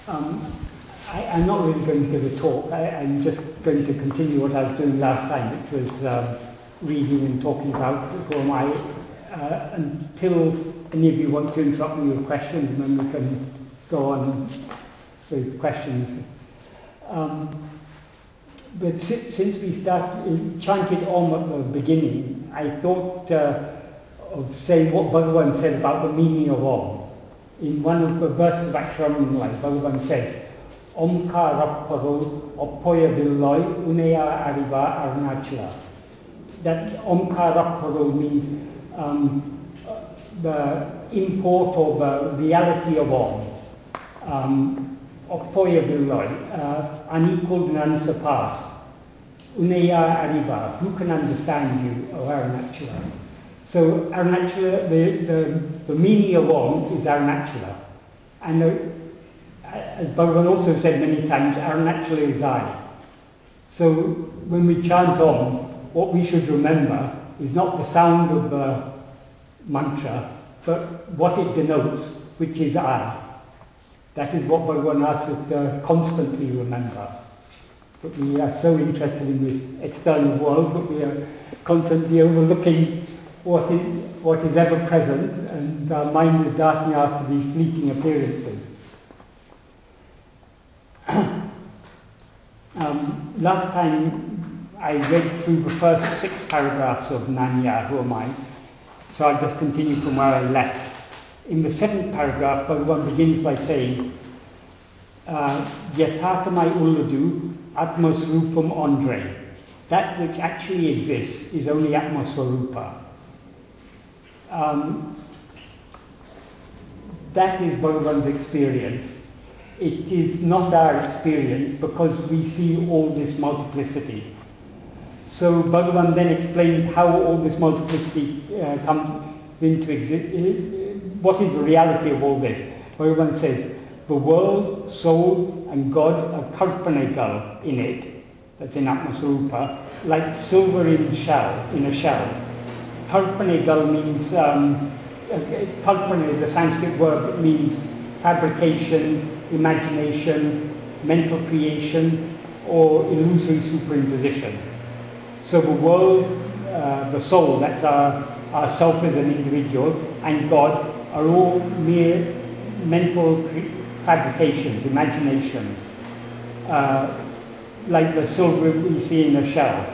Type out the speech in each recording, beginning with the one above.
I'm not really going to give a talk. I'm just going to continue what I was doing last time, which was reading and talking about who am I, until any of you want to interrupt me with questions, and then we can go on with questions. But since we chanted Om at the beginning, I thought of saying what Bhagavan said about the meaning of Om. In one of the verses of Ramana, Bhagavan says, Omkarapparo Oppoya Villoi Uneya Ariva Arunachala. That Omkarapparo means the import or the reality of Om. Oppoya Villoi, unequaled and unsurpassed. Uneya Ariva, who can understand you, O Arunachala? So Arunachala, the meaning of Om is Arunachala. And as Bhagavan also said many times, Arunachala is I. So when we chant Om, what we should remember is not the sound of the mantra, but what it denotes, which is I. That is what Bhagavan asks us to constantly remember. But we are so interested in this external world, but we are constantly overlooking what is ever present, and our mind is darting after these fleeting appearances. Last time I read through the first 6 paragraphs of Nanya, who am I? So I'll just continue from where I left. In the 7th paragraph, Bhagavan begins by saying, Yatakamai Ulladu Atmasrupam Andre. That which actually exists is only Atmaswarupa. That is Bhagavan's experience. It is not our experience because we see all this multiplicity. So Bhagavan then explains how all this multiplicity comes into existence. What is the reality of all this? Bhagavan says, the world, soul and God are Karpanegal in it, that's in Atmaswarupa, like silver in a shell. Karpanegal means, Kalpana is a Sanskrit word that means fabrication, imagination, mental creation, or illusory superimposition. So the world, the soul, that's our self as an individual, and God are all mere mental fabrications, imaginations, like the silver we see in a shell.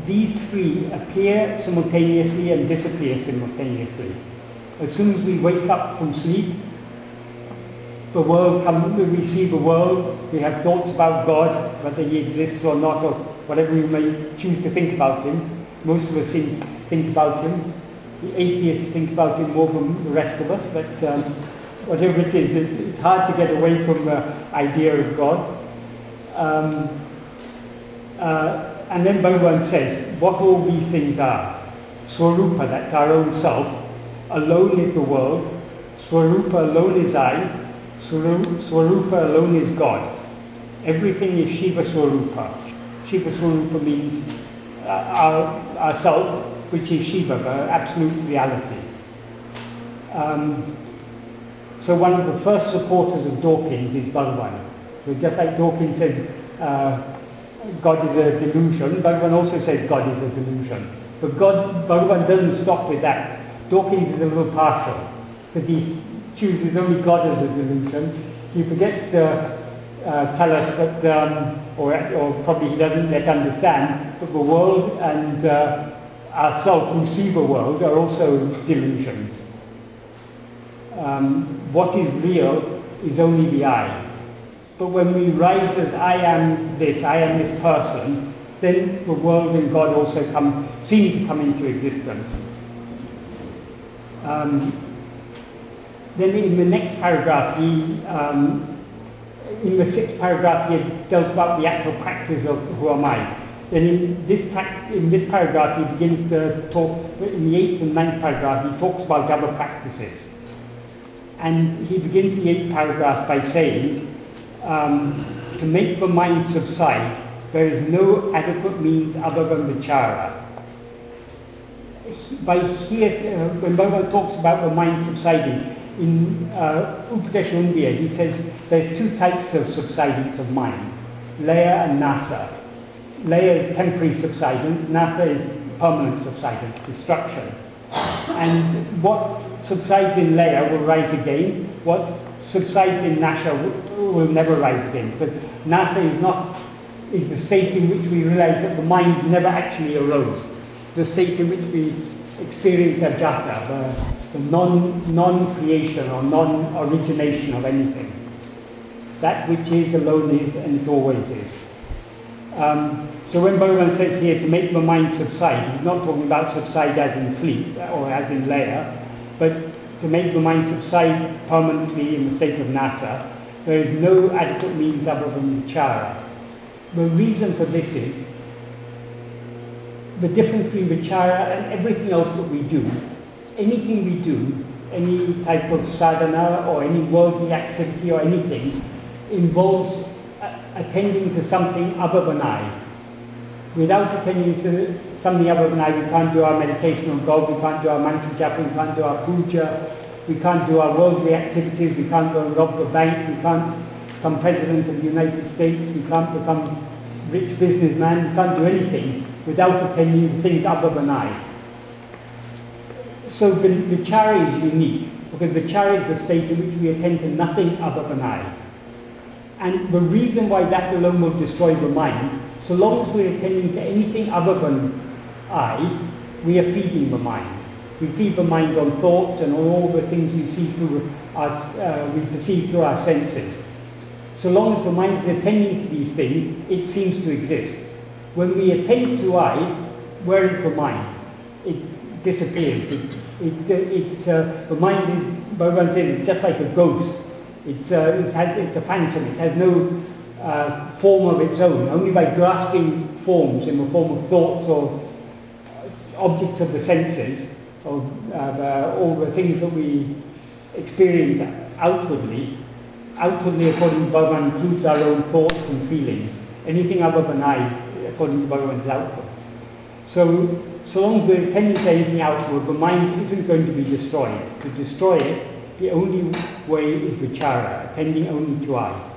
These three appear simultaneously and disappear simultaneously. As soon as we wake up from sleep, the world we see the world, we have thoughts about God, whether he exists or not, or whatever we may choose to think about him. Most of us think about him. The atheists think about him more than the rest of us, but whatever it is, it's hard to get away from the idea of God. And then Bhagavan says, what all these things are. Swarupa, that's our own self. Alone is the world. Swarupa alone is I. Swarupa alone is God. Everything is Shiva Swarupa. Shiva Swarupa means our self, which is Shiva, the absolute reality. So one of the first supporters of Dawkins is Bhagavan. So just like Dawkins said, God is a delusion, Bhagavan also says God is a delusion. But Bhagavan doesn't stop with that. Dawkins is a little partial, because he chooses only God as a delusion. He forgets to tell us that, or probably he doesn't yet understand, that the world and ourselves who see the world are also delusions. What is real is only the I. But when we rise as I am this person, then the world and God also seem to come into existence. Then in the next paragraph, in the 6th paragraph, he tells about the actual practice of who am I. Then in this paragraph, he begins to talk, in the 8th and 9th paragraph, he talks about other practices. And he begins the 8th paragraph by saying, to make the mind subside, there is no adequate means other than the Chora. When Bhagavan talks about the mind subsiding, in Upadesha he says there's two types of subsidence of mind, laya and nasa. Laya is temporary subsidence, nasa is permanent subsidence, destruction. And what subsides in laya will rise again, what subsides in nasa will never rise again. But nasa is the state in which we realize that the mind never actually arose. The state in which we experience ajata, the non-creation or non-origination of anything. That which is alone is and it always is. So when Bhagavan says here to make the mind subside, he's not talking about subside as in sleep or as in laya, but to make the mind subside permanently in the state of nasa. There is no adequate means other than vichara. The reason for this is the difference between vichara and everything else that we do. Anything we do, any type of sadhana or any worldly activity or anything, involves attending to something other than I. Without attending to something other than I, we can't do our meditation on God, we can't do our mantra japa, we can't do our puja, we can't do our worldly activities, we can't go and rob the bank, we can't become President of the United States, we can't become rich businessman, we can't do anything without attending to things other than I. So vichara is unique, because vichara is the state in which we attend to nothing other than I. And the reason why that alone will destroy the mind, so long as we're attending to anything other than I, we are feeding the mind. We feed the mind on thoughts and on all the things we see through we perceive through our senses. So long as the mind is attending to these things, it seems to exist. When we attend to I, where is the mind? It disappears. The mind is, Bhagavan says, it's just like a ghost. It's a phantom. It has no form of its own. Only by grasping forms in the form of thoughts or objects of the senses, or all the things that we experience outwardly according to Bhagavan includes our own thoughts and feelings. Anything other than I, according to Bhagavan, is outward. So long as we're attending to anything outward, the mind isn't going to be destroyed. To destroy it, the only way is vichara, attending only to I.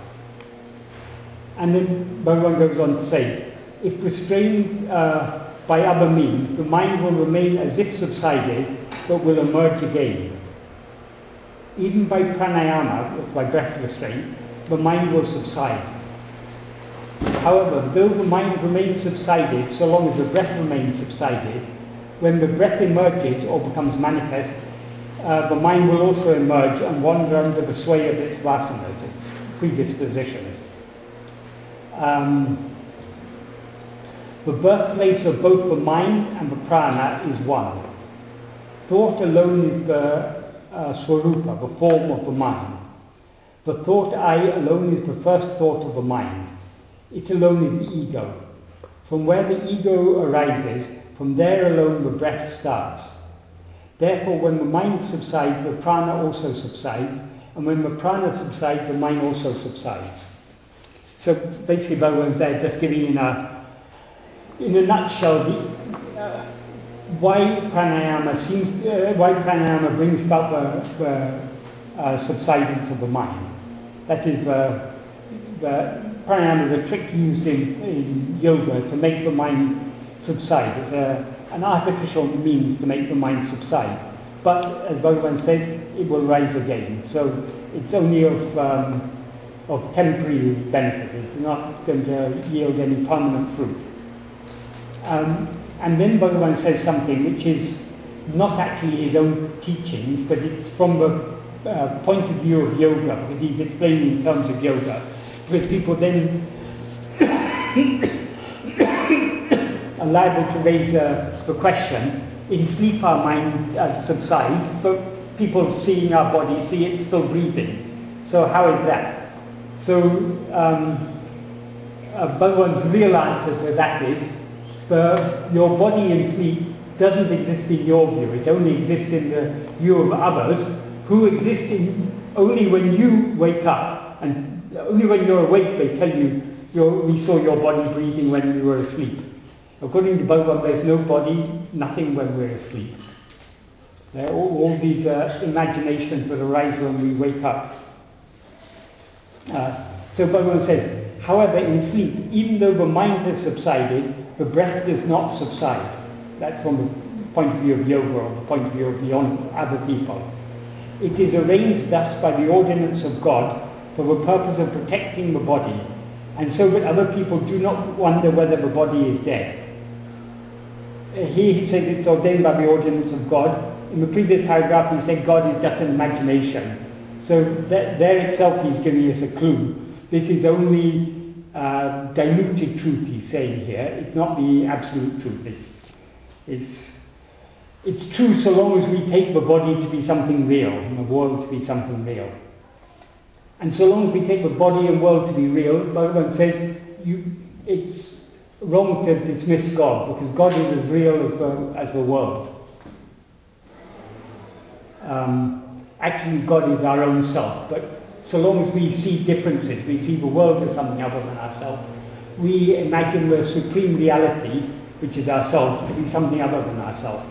And then Bhagavan goes on to say, if restrained by other means, the mind will remain as if subsided, but will emerge again. Even by pranayama, by breath restraint, the mind will subside. However, though the mind remains subsided, so long as the breath remains subsided, when the breath emerges or becomes manifest, the mind will also emerge and wander under the sway of its vasanas, its predispositions. The birthplace of both the mind and the prana is one. Thought alone is the swarupa, the form of the mind. The thought I alone is the first thought of the mind. It alone is the ego. From where the ego arises, from there alone the breath starts. Therefore, when the mind subsides, the prana also subsides, and when the prana subsides, the mind also subsides. So basically, Bhagavan's there just giving in a nutshell why pranayama brings about the subsidence of the mind. That is, the pranayama is a trick used in yoga to make the mind subside. It's an artificial means to make the mind subside. But as Bhagavan says, it will rise again. So it's only of temporary benefit. It's not going to yield any permanent fruit. And then Bhagavan says something which is not actually his own teachings, but it's from the point of view of yoga, because he's explaining in terms of yoga. Because people then are liable to raise the question, in sleep our mind subsides, but people seeing our body see it still breathing. So how is that? So Bhagavan's real answer to that is, your body in sleep doesn't exist in your view. It only exists in the view of others, who exist only when you wake up. And only when you're awake they tell you, we saw your body breathing when you were asleep. According to Bhagavan, there's no body, nothing when we're asleep. There are all these imaginations that arise when we wake up. So Bhagavan says, however, in sleep, even though the mind has subsided, the breath does not subside. That's from the point of view of yoga, or the point of view of beyond other people. It is arranged thus by the ordinance of God for the purpose of protecting the body, and so that other people do not wonder whether the body is dead. Here he says it's ordained by the ordinance of God. In the previous paragraph he said God is just an imagination. So there itself he's giving us a clue. This is only diluted truth he's saying here. It's not the absolute truth. It's true so long as we take the body to be something real and the world to be something real. And so long as we take the body and world to be real, Bhagavan says it's wrong to dismiss God, because God is as real as the world. Actually, God is our own self, but so long as we see differences, we see the world as something other than ourselves, we imagine the supreme reality, which is ourself, to be something other than ourselves.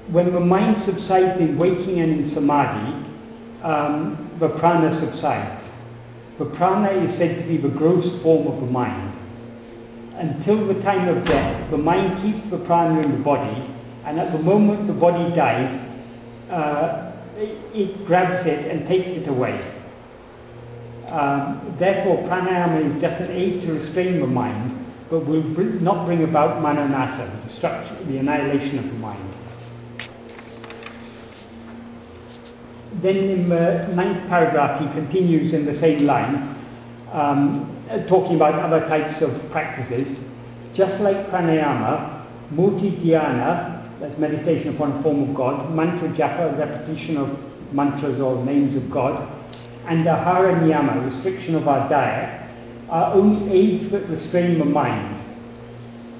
When the mind subsides in waking and in samadhi, the prana subsides. The prana is said to be the gross form of the mind. Until the time of death, the mind keeps the prana in the body, and at the moment the body dies, it grabs it and takes it away. Therefore, pranayama is just an aid to restrain the mind, but will not bring about mananasa, the destruction, the annihilation of the mind. Then in the 9th paragraph he continues in the same line, talking about other types of practices. Just like pranayama, muti dhyana, that's meditation upon a form of God, mantra japa, repetition of mantras or names of God, and ahara niyama, restriction of our diet, are only aids that restrain the mind.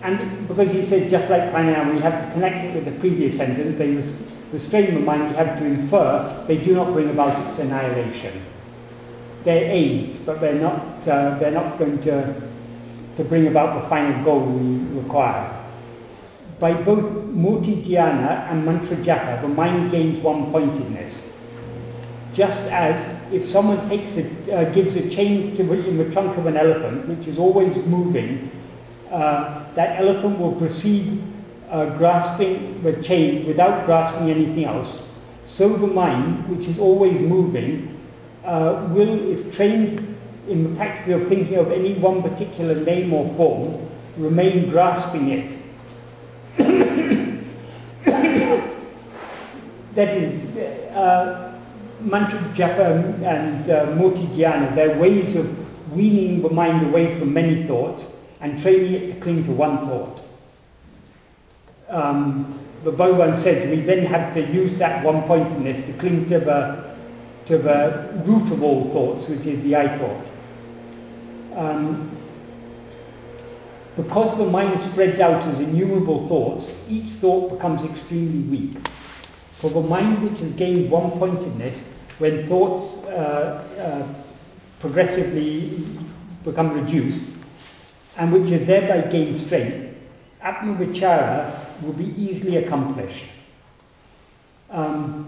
And because he said just like pranayama, we have to connect it with the previous sentence, they restrain the mind, we have to infer they do not bring about its annihilation. They're aids, but they're not going to bring about the final goal we require. By both muti dhyana and mantra japa, the mind gains one-pointedness. Just as if someone gives a chain in the trunk of an elephant, which is always moving, that elephant will proceed grasping the chain without grasping anything else. So the mind, which is always moving, will, if trained in the practice of thinking of any one particular name or form, remain grasping it. That is, mantra japa and muti dhyana, they're ways of weaning the mind away from many thoughts and training it to cling to one thought. The Bhagavan says we then have to use that one-pointedness to cling to the root of all thoughts, which is the I thought. Because the mind spreads out as innumerable thoughts, each thought becomes extremely weak. For the mind which has gained one-pointedness, when thoughts progressively become reduced, and which has thereby gained strength, atma-vichara will be easily accomplished. How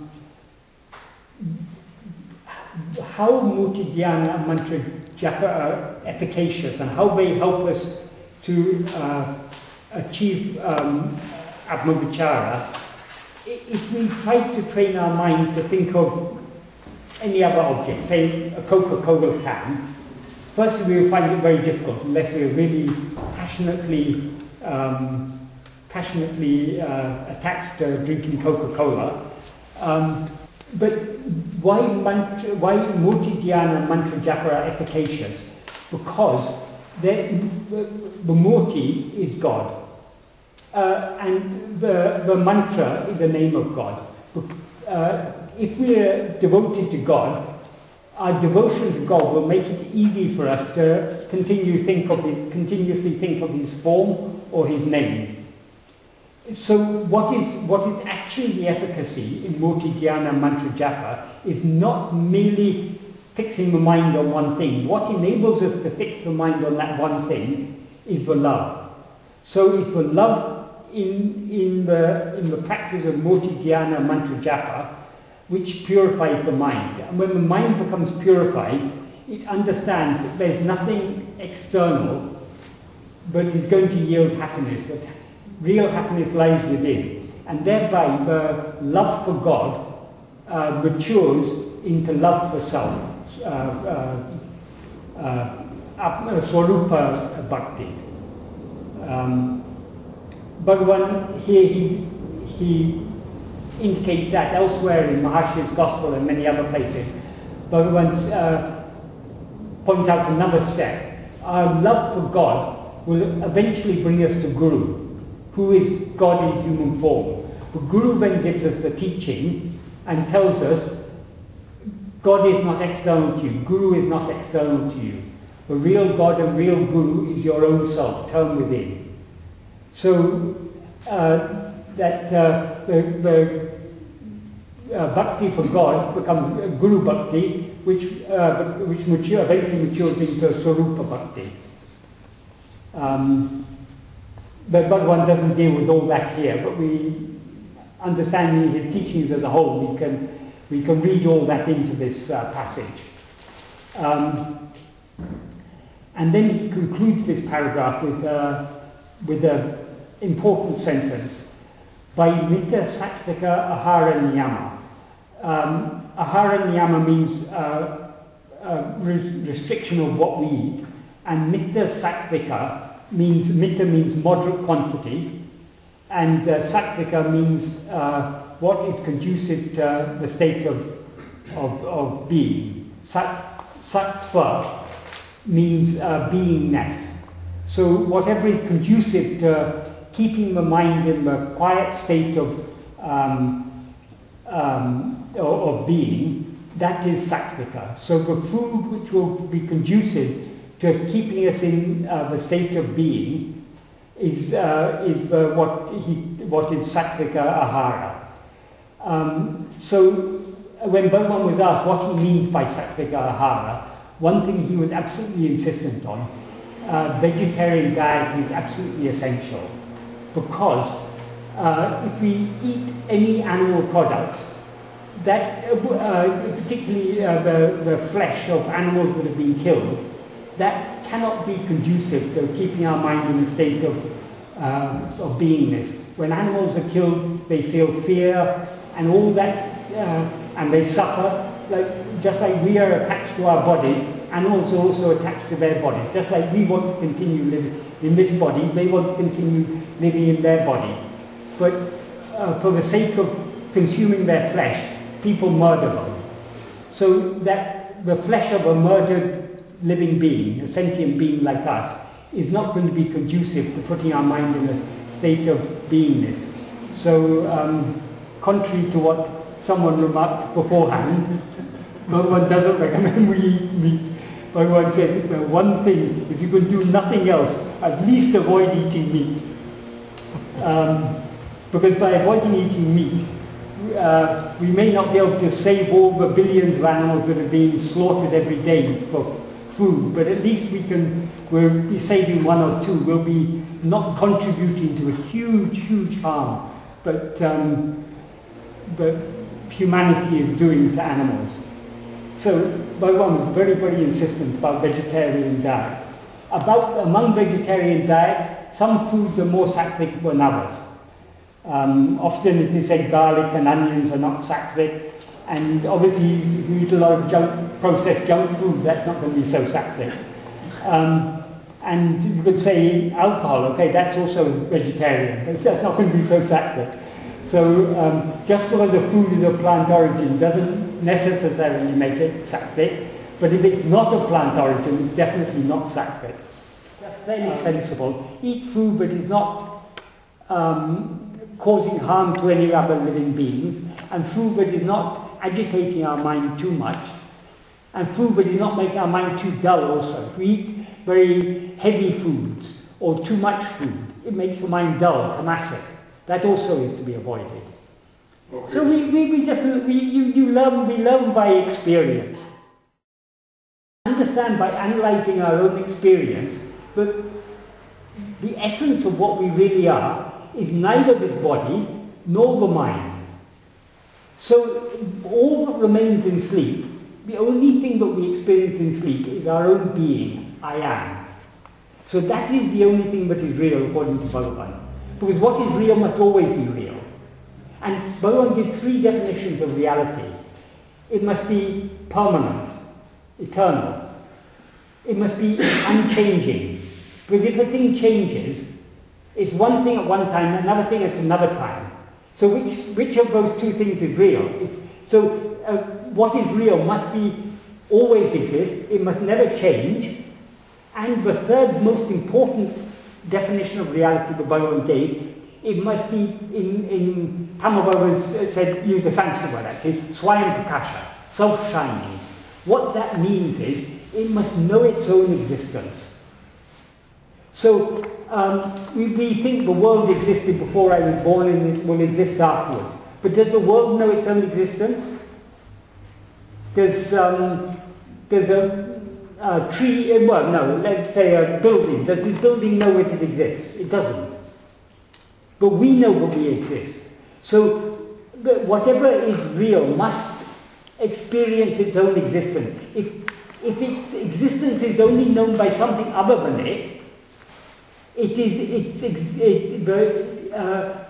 muti dhyana and mantra japa are efficacious and how they help us to achieve atma-vichara, if we try to train our mind to think of any other object, say a Coca-Cola can, first we will find it very difficult unless we are really passionately attached to drinking Coca-Cola. But why muti dhyana and mantra japa are efficacious? Because the murti is God. And the mantra is the name of God. If we are devoted to God, our devotion to God will make it easy for us to continuously think of His form or His name. So what is actually the efficacy in muti dhyana mantra japa is not merely fixing the mind on one thing. What enables us to fix the mind on that one thing is the love. So if the love in the practice of Moti Dhyana Mantra Japa, which purifies the mind. And when the mind becomes purified, it understands that there's nothing external but is going to yield happiness, that real happiness lies within. And thereby the love for God matures into love for self, Swarupa Bhakti. Bhagavan here he indicates that elsewhere in Maharshi's Gospel and many other places. Bhagavan points out another step. Our love for God will eventually bring us to Guru, who is God in human form. The Guru then gives us the teaching and tells us God is not external to you, Guru is not external to you. The real God and real Guru is your own self, turn within. So the bhakti for God becomes Guru Bhakti, which eventually matures into Swarupa Bhakti. But Bhagavan doesn't deal with all that here, but we, understanding his teachings as a whole, we can read all that into this passage. And then he concludes this paragraph with an important sentence. Vaimita Sattvika Ahara Niyama. Ahara Niyama means restriction of what we eat, and Mitta Sattvika means moderate quantity, and Sattvika means what is conducive to the state of being. Sattva means beingness. So whatever is conducive to keeping the mind in the quiet state of being, that is sattvika. So the food which will be conducive to keeping us in the state of being is what is sattvika ahara. So when Bhagavan was asked what he means by sattvika ahara, one thing he was absolutely insistent on, vegetarian diet is absolutely essential, because if we eat any animal products, that particularly the flesh of animals that have been killed, that cannot be conducive to keeping our mind in a state of beingness. When animals are killed, they feel fear and all that, and they suffer. Just like we are attached to our bodies, animals are also attached to their bodies. Just like we want to continue living in this body, they want to continue living in their body. But for the sake of consuming their flesh, people murder them. So that the flesh of a murdered living being, a sentient being like us, is not going to be conducive to putting our mind in a state of beingness. So contrary to what someone remarked beforehand, Bhagavan doesn't recommend we eat meat. Bhagavan says, one thing, if you can do nothing else, at least avoid eating meat. Because by avoiding eating meat, we may not be able to save all the billions of animals that are being slaughtered every day for food, but at least we'll be saving one or two. We'll be not contributing to a huge, huge harm that humanity is doing to animals. So Bhagavan was very, very insistent about vegetarian diet. Among vegetarian diets, some foods are more sattvic than others. Often it is said garlic and onions are not sattvic, and obviously if you eat a lot of processed junk food, that's not going to be so sattvic. And you could say alcohol, okay, that's also vegetarian, but that's not going to be so sattvic. So just because the food is of plant origin doesn't necessarily make it sattvic, but if it's not of plant origin, it's definitely not sattvic. Just fairly sensible. Eat food that is not causing harm to any other living beings, and food that is not agitating our mind too much, and food that is not making our mind too dull also. If we eat very heavy foods or too much food, it makes the mind dull, tamasic. That also is to be avoided. Okay. So we learn by experience. Understand by analysing our own experience that the essence of what we really are is neither this body nor the mind. So all that remains in sleep, the only thing that we experience in sleep is our own being, I am. So that is the only thing that is real according to Bhagavan. Because what is real must always be real. And Bhagavan gives three definitions of reality. It must be permanent, eternal. It must be unchanging. Because if a thing changes, it's one thing at one time, another thing at another time. So which of those two things is real? What is real must be always exist, it must never change, and the third most important definition of reality the Bhagavan gave, it must be in Tamil Bhagavan said, used a Sanskrit word actually, Swayam Prakasha, self-shining. What that means is, it must know its own existence. So we think the world existed before I was born and it will exist afterwards. But does the world know its own existence? Does a tree, well no, let's say a building, does the building know that it exists? It doesn't. But we know that we exist. So whatever is real must experience its own existence. If its existence is only known by something other than it,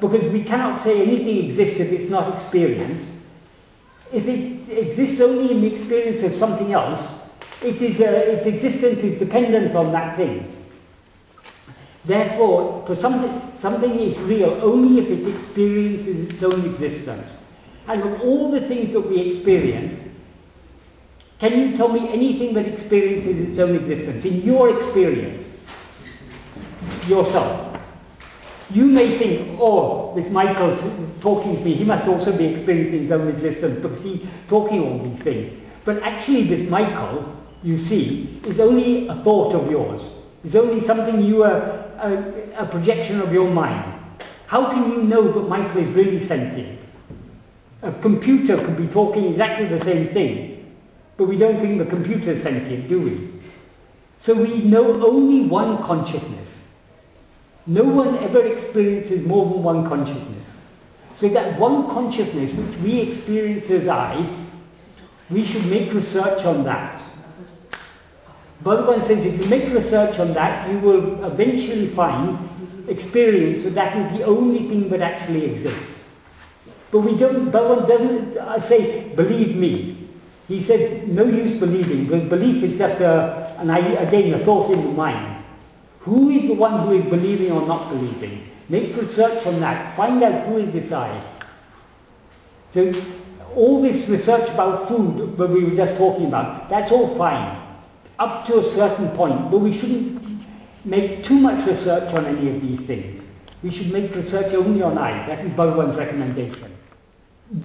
because we cannot say anything exists if it's not experienced. If it exists only in the experience of something else, its existence is dependent on that thing. Therefore, for something is real only if it experiences its own existence. And of all the things that we experience, can you tell me anything that experiences its own existence? In your experience, yourself. You may think, oh, this Michael's talking to me, he must also be experiencing his own existence because he's talking all these things. But actually this Michael, you see, is only a thought of yours. It's only something you are, a projection of your mind. How can you know that Michael is really sentient? A computer could be talking exactly the same thing, but we don't think the computer is sentient, do we? So we know only one consciousness. No one ever experiences more than one consciousness. So that one consciousness which we experience as I, we should make research on that. Bhagavan says if you make research on that, you will eventually find experience that that is the only thing that actually exists. But Bhagavan doesn't say, believe me. He says, no use believing, because belief is just again, a thought in the mind. Who is the one who is believing or not believing? Make research on that. Find out who is this I. So all this research about food that we were just talking about, that's all fine, up to a certain point. But we shouldn't make too much research on any of these things. We should make research only on I. That is Bhagavan's recommendation.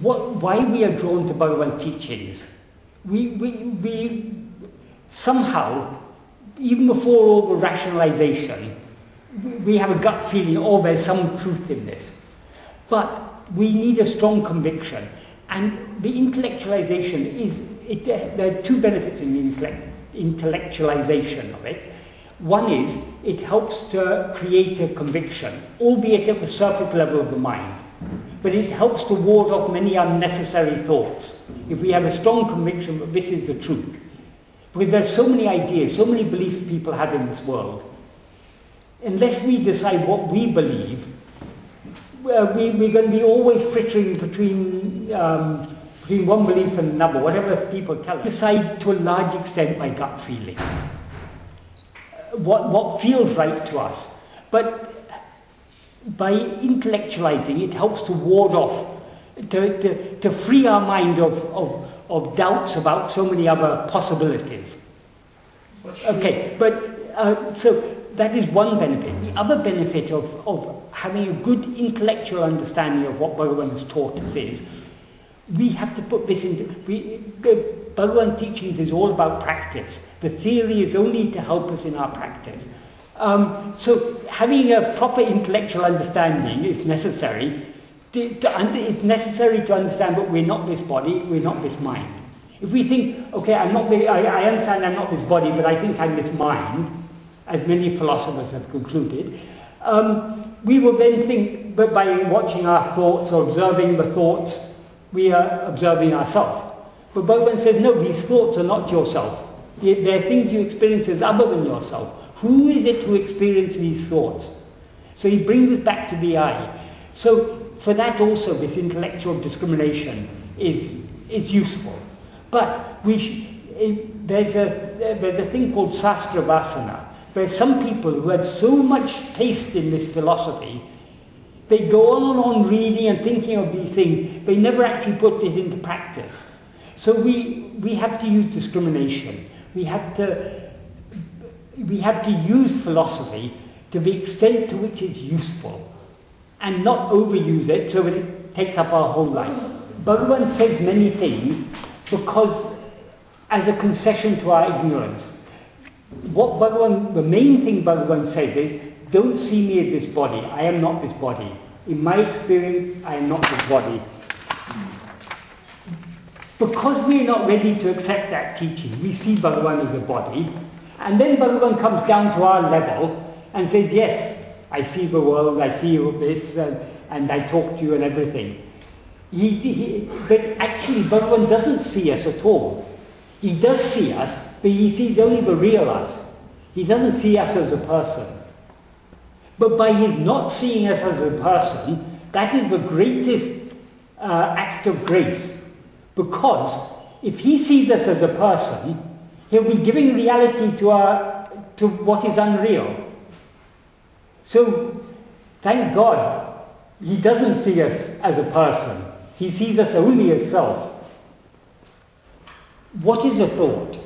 Why we are drawn to Bhagavan's teachings? We somehow, even before all the rationalization, we have a gut feeling, oh, there's some truth in this. But we need a strong conviction. And the intellectualization there are two benefits in the intellectualization of it. One is, it helps to create a conviction, albeit at the surface level of the mind. But it helps to ward off many unnecessary thoughts. If we have a strong conviction that this is the truth. Because there are so many ideas, so many beliefs people have in this world. Unless we decide what we believe, we're going to be always frittering between one belief and another, whatever people tell us. Decide to a large extent by gut feeling. What feels right to us. But by intellectualizing, it helps to ward off, to free our mind of doubts about so many other possibilities. Okay, but so that is one benefit. The other benefit of having a good intellectual understanding of what Bhagavan has taught us is, we have to put this into, the Bhagavan teachings is all about practice. The theory is only to help us in our practice. So having a proper intellectual understanding is necessary. It's necessary to understand that we're not this body, we're not this mind. If we think, okay, I understand I'm not this body, but I think I'm this mind, as many philosophers have concluded, we will then think, but by watching our thoughts or observing the thoughts, we are observing ourselves. But Bhagavan says, no, these thoughts are not yourself. They're things you experience as other than yourself. Who is it who experiences these thoughts? So he brings us back to the I. So for that also, this intellectual discrimination is useful. But there's a thing called Sastra Vasana, where some people who have so much taste in this philosophy, they go on and on reading and thinking of these things, they never actually put it into practice. So we have to use discrimination. We have to use philosophy to the extent to which it's useful, and not overuse it so that it takes up our whole life. Bhagavan says many things because as a concession to our ignorance. The main thing Bhagavan says is, don't see me as this body. I am not this body. In my experience, I am not this body. Because we are not ready to accept that teaching, we see Bhagavan as a body, and then Bhagavan comes down to our level and says, yes, I see the world, I see this, and I talk to you and everything. But actually Bhagavan doesn't see us at all. He does see us, but he sees only the real us. He doesn't see us as a person. But by his not seeing us as a person, that is the greatest act of grace. Because if he sees us as a person, he'll be giving reality to what is unreal. So, thank God, he doesn't see us as a person. He sees us only as self. What is a thought?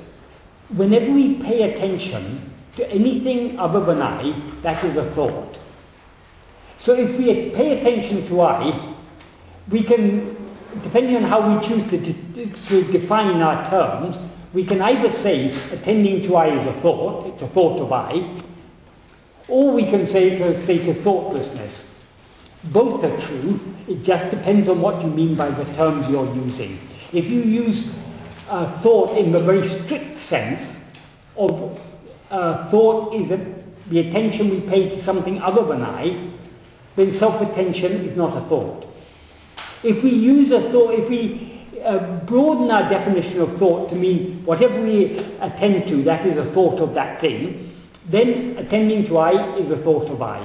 Whenever we pay attention to anything other than I, that is a thought. So if we pay attention to I, we can, depending on how we choose to define our terms, we can either say attending to I is a thought, it's a thought of I, or we can say it's a state of thoughtlessness. Both are true, it just depends on what you mean by the terms you're using. If you use thought in the very strict sense of thought is the attention we pay to something other than I, then self-attention is not a thought. If we use a thought, if we broaden our definition of thought to mean whatever we attend to, that is a thought of that thing, then attending to I is a thought of I.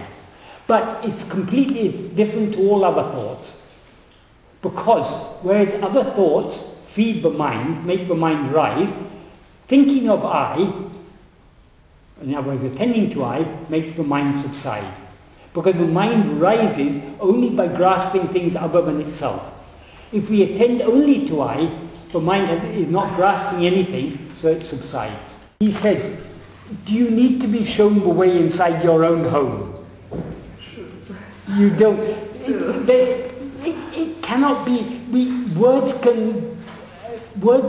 But it's different to all other thoughts. Because whereas other thoughts feed the mind, make the mind rise, thinking of I, in other words, attending to I, makes the mind subside. Because the mind rises only by grasping things other than itself. If we attend only to I, the mind is not grasping anything, so it subsides. He said, do you need to be shown the way inside your own home? You don't. It cannot be. Words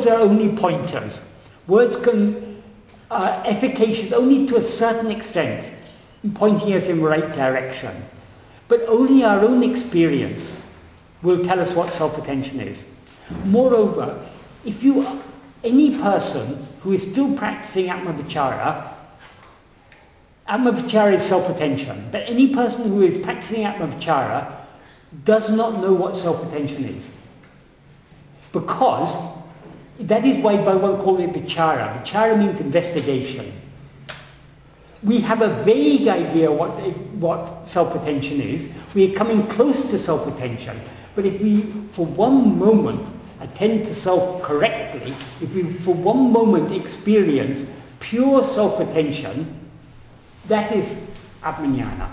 are only pointers. Words are efficacious only to a certain extent, pointing us in the right direction. But only our own experience will tell us what self-attention is. Moreover, any person who is still practicing Atma-vichara is self-attention, but any person who is practicing Atma-vichara does not know what self-attention is. Because that is why Bhagavan called it vichara. Vichara means investigation. We have a vague idea what self-attention is. We are coming close to self-attention. But if we, for one moment, attend to self correctly, if we, for one moment, experience pure self-attention, that is Atmajnana.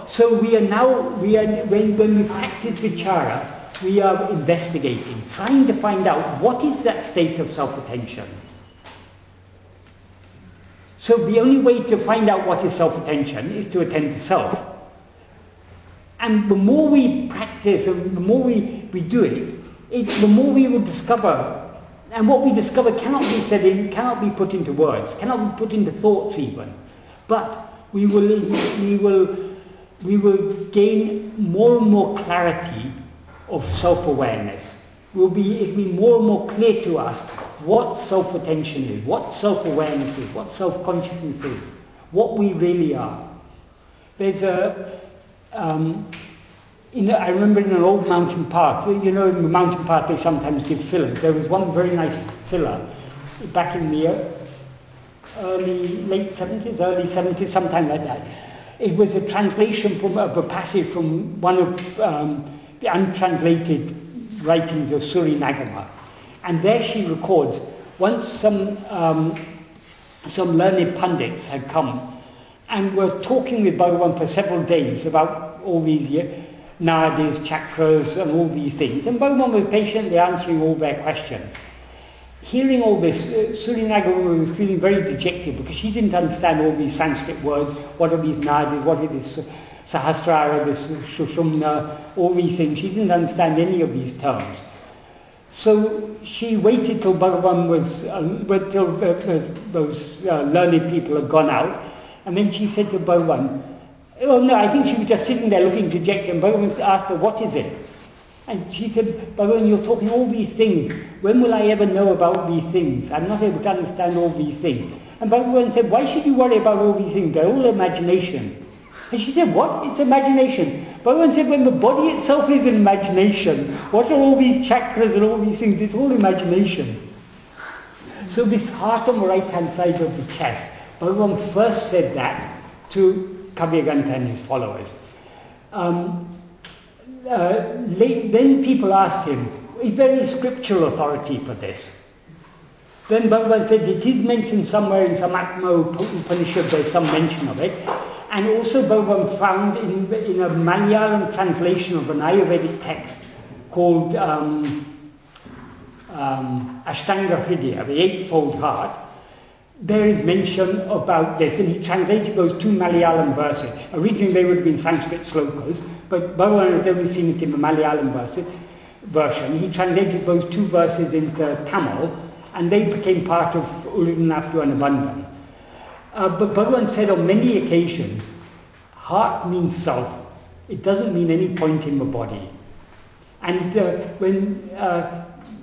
So when we practice vichara, we are investigating, trying to find out what is that state of self-attention. So the only way to find out what is self-attention is to attend to self. And the more we practice and the more we do it, the more we will discover. And what we discover cannot be said in, cannot be put into words, cannot be put into thoughts even. But we will gain more and more clarity of self-awareness. It'll be more and more clear to us what self-attention is, what self-awareness is, what self-consciousness is, what we really are. there's a, I remember in an old mountain park, you know, in the mountain park they sometimes give fillers. There was one very nice filler back in the late 70s, sometime like that. It was a translation of a passage from one of the untranslated writings of Suri Nagama. And there she records, once some learned pundits had come and were talking with Bhagavan for several days about all these nadis, chakras and all these things. And Bhagavan was patiently answering all their questions. Hearing all this, Suri Nagama was feeling very dejected because she didn't understand all these Sanskrit words. What are these nadis? What is this Sahasrara, this Shushumna, all these things? She didn't understand any of these terms. So she waited till Bhagavan was, till those learned people had gone out, and then she said to Bhagavan, oh no, I think she was just sitting there looking dejected, and Bhagavan asked her, what is it? And she said, Bhagavan, you're talking all these things. When will I ever know about these things? I'm not able to understand all these things. And Bhagavan said, why should you worry about all these things? They're all imagination. And she said, what? It's imagination. Bhagavan said, when the body itself is imagination, what are all these chakras and all these things? It's all imagination. So this heart on the right-hand side of the chest, Bhagavan first said that to Kavyaganta and his followers. Then people asked him, is there any scriptural authority for this? Then Bhagavan said, it is mentioned somewhere in some Atma Upanishad, there's some mention of it. And also Bhagavan found in a Malayalam translation of an Ayurvedic text called Ashtanga Hridaya, the Eightfold Heart, there is mention about this, and he translated those two Malayalam verses. Originally they would have been Sanskrit slokas, but Bhagavan had only seen it in the Malayalam version. He translated those two verses into Tamil, and they became part of Ulunaptu and Abandhan. But Bhagavan said on many occasions, heart means self. It doesn't mean any point in the body. And when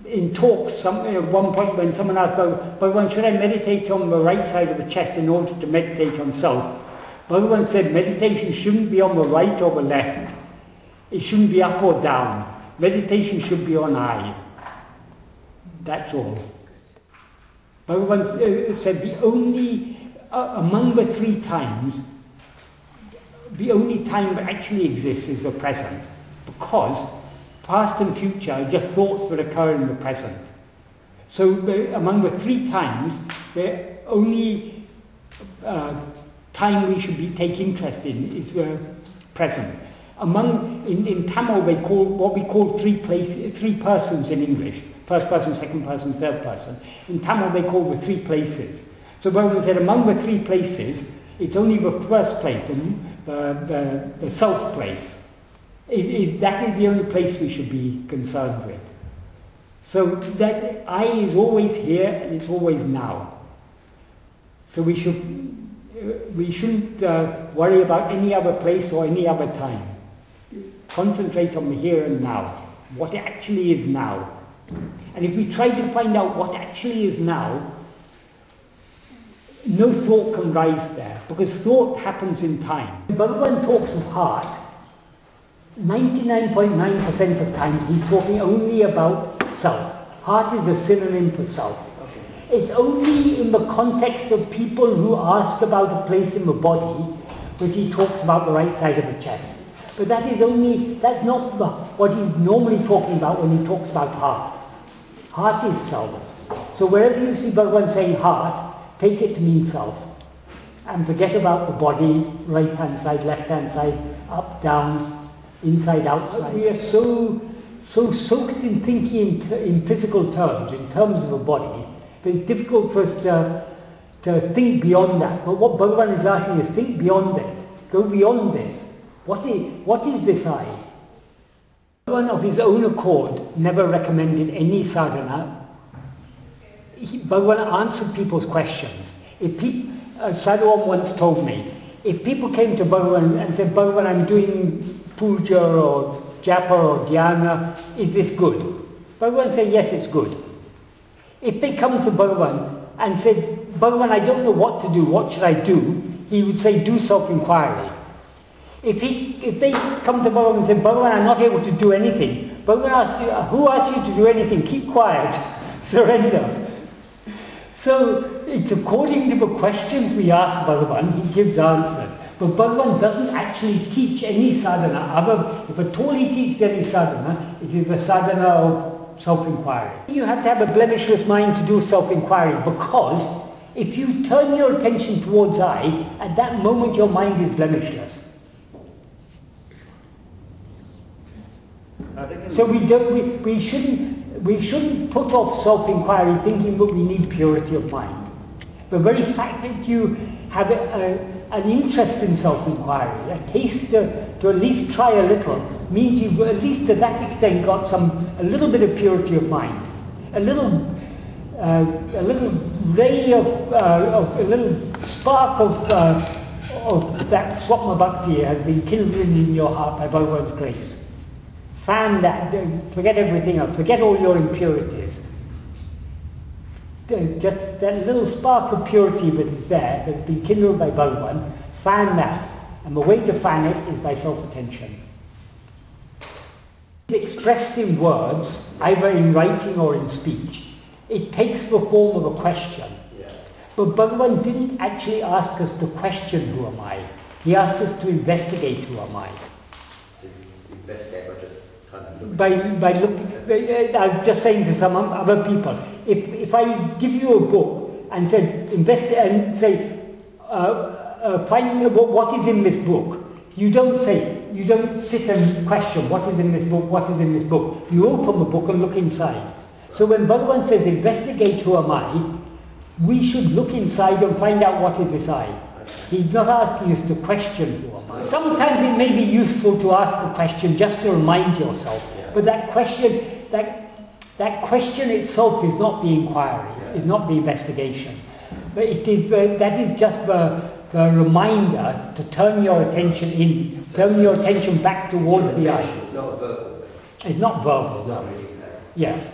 in talks, at one point when someone asked Bhagavan, should I meditate on the right side of the chest in order to meditate on self? Bhagavan said meditation shouldn't be on the right or the left. It shouldn't be up or down. Meditation should be on I. That's all. Bhagavan said the only among the three times, the only time that actually exists is the present, because past and future are just thoughts that occur in the present. So among the three times, the only time we should take interest in is the present. In Tamil they call what we call three persons in English, first person, second person, third person. In Tamil they call the three places. So Bhagavan said among the three places, it's only the first place, the self place. That is the only place we should be concerned with. So that I is always here and it's always now. So we shouldn't worry about any other place or any other time. Concentrate on the here and now, what actually is now. And if we try to find out what actually is now, no thought can rise there, because thought happens in time. When Bhagavan talks of heart, 99.9% of times he's talking only about self. Heart is a synonym for self. Okay. It's only in the context of people who ask about a place in the body which he talks about the right side of the chest. But that's not what he's normally talking about when he talks about heart. Heart is self. So wherever you see Bhagavan saying heart, take it to mean self. And forget about the body, right hand side, left hand side, up, down, inside, outside. We are so soaked in thinking in physical terms, in terms of a body, that it's difficult for us to think beyond that. But what Bhagavan is asking is think beyond it. Go beyond this. What is this I? Bhagavan of his own accord never recommended any sadhana. Bhagavan answered people's questions. Sadhuam once told me, if people came to Bhagavan and said, Bhagavan, I'm doing puja or japa or dhyana, is this good? Bhagavan said, yes, it's good. If they come to Bhagavan and said, Bhagavan, I don't know what to do, what should I do? He would say, do self-inquiry. If they come to Bhagavan and say, Bhagavan, I'm not able to do anything, Bhagavan asks you, who asked you to do anything? Keep quiet, surrender. So it's according to the questions we ask Bhagavan, he gives answers. But Bhagavan doesn't actually teach any sadhana. If at all he teaches any sadhana, it is the sadhana of self-inquiry. You have to have a blemishless mind to do self-inquiry, because if you turn your attention towards I, at that moment your mind is blemishless. So we shouldn't put off self-inquiry thinking that we need purity of mind. The very fact that you have an interest in self-inquiry, a taste to at least try a little, means you've at least to that extent got a little bit of purity of mind, a little ray of a little spark of that Swapna Bhakti has been kindled in your heart by Bhagavan's grace. Fan that, forget everything else, forget all your impurities. Just that little spark of purity that is there, that's been kindled by Bhagavan, fan that. And the way to fan it is by self-attention. It's expressed in words, either in writing or in speech. It takes the form of a question. Yeah. But Bhagavan didn't actually ask us to question who am I. He asked us to investigate who am I. So you investigate by just kind of looking? By looking, I'm just saying to some other people, if I give you a book and said, find what is in this book, you don't sit and question what is in this book, what is in this book. You open the book and look inside. So when Bhagavan says, investigate who am I, we should look inside and find out what is this I. He's not asking us to question who am I. Sometimes it may be useful to ask a question just to remind yourself, but that question itself is not the inquiry, is not the investigation. But that is just the reminder to turn your attention in, turn your attention back towards the I. It's not a verbal thing. It's not verbal, no. Yeah. Okay.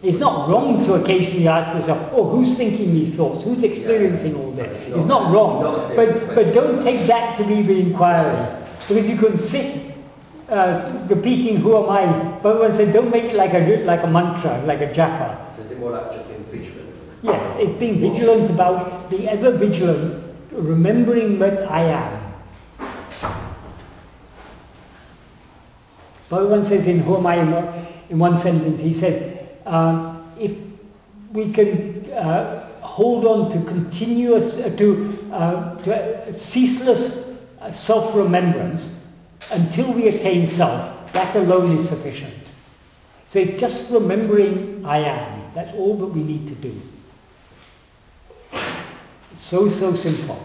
It's not wrong to occasionally ask yourself, oh, who's thinking these thoughts? Who's experiencing all this? It's not wrong. But don't take that to be the inquiry. Because you can sit repeating, who am I? Bhagavan said, don't make it like a mantra, like a japa. So is it more like just being vigilant? Yes, it's being vigilant about, being ever vigilant, remembering that I am. Bhagavan says in Who Am I, in one sentence, he says, if we can hold on to continuous, to ceaseless self-remembrance until we attain self, that alone is sufficient. So just remembering I am, that's all that we need to do. It's so simple.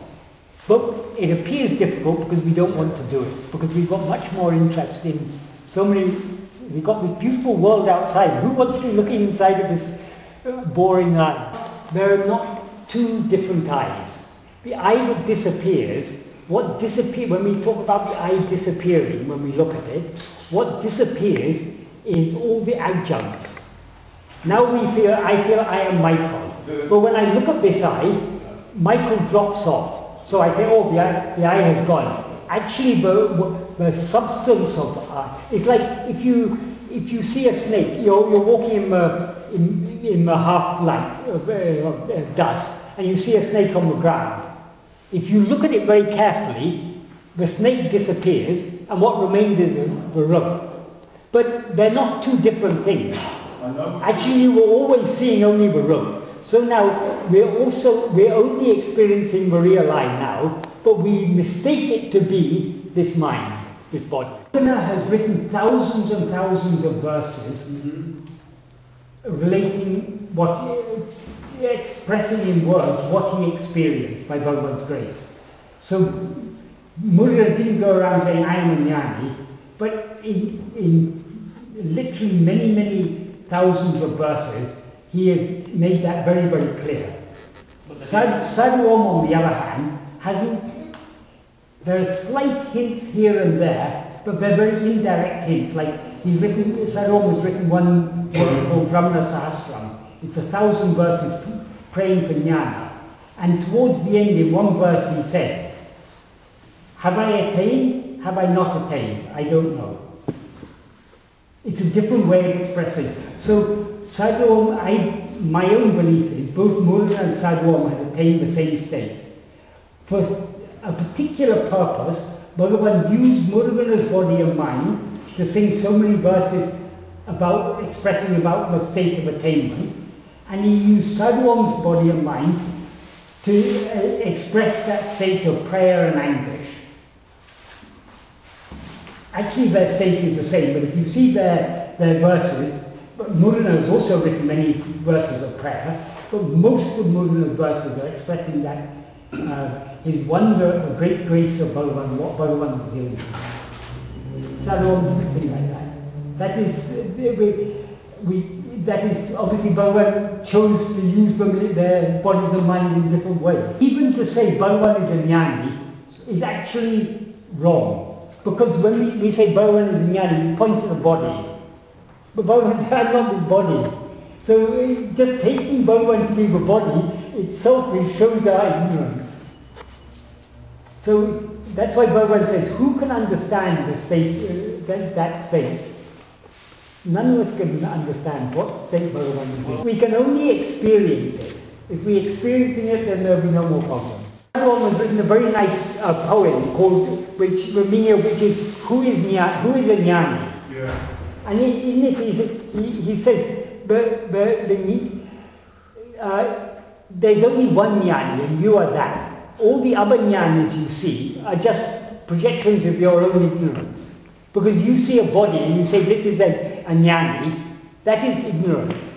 But it appears difficult because we don't want to do it, because we've got much more interest in we've got this beautiful world outside. Who wants to be looking inside of this boring eye? There are not two different eyes. The eye that disappears, when we talk about the eye disappearing, when we look at it, what disappears is all the adjuncts. Now I feel I am Michael. But when I look at this eye, Michael drops off. So I say, oh, the eye has gone. Actually, the substance of the eye, it's like if you see a snake, you're walking in the half light of dusk, and you see a snake on the ground. If you look at it very carefully, the snake disappears, and what remains is the rope. But they're not two different things. Actually, you were always seeing only the rope. So now we're only experiencing the real I now, but we mistake it to be this mind, this body. Ramana has written thousands and thousands of verses relating expressing in words what he experienced by Bhagavan's grace. So Murugan didn't go around saying I am a jnani, but in literally many thousands of verses, he has made that very, very clear. Sadhu Om, on the other hand, there are slight hints here and there, but they're very indirect hints. Like Sadhu Om has written one book called Ramana Sahasram. It's 1,000 verses praying for jnana. And towards the end, in one verse, he said, Have I attained? Have I not attained? I don't know. It's a different way of expressing. So Sadhguru, my own belief is both Murana and Sadhguru have attained the same state. For a particular purpose, Bhagavan used Murana's body and mind to sing so many verses about expressing about the state of attainment, and he used Sadhguru's body and mind to express that state of prayer and anguish. Actually their state is the same, but if you see their verses, Murana has also written many verses of prayer, but most of Murana's verses are expressing that his wonder, the great grace of Bhagavan, what Bhagavan is doing. Sadhguru would sing like that. That is, that is obviously Bhagavan chose to use them, their bodies and minds in different ways. Even to say Bhagavan is a jnani is actually wrong. Because when we say Bhagavan is a jnani, we point to the body. But Bhagavan is not his body. So just taking Bhagavan to be the body itself shows our ignorance. So that's why Bhagavan says, who can understand the state, that state? None of us can understand what state Bhagavan is in. We can only experience it. If we experience it, then there will be no more problems. Sadhguru has written a very nice poem called, the meaning of which is, who is a jnani? Yeah. And in it he says, there's only one jnani and you are that. All the other jnanis you see are just projections of your own ignorance. Because you see a body and you say this is a jnani, that is ignorance.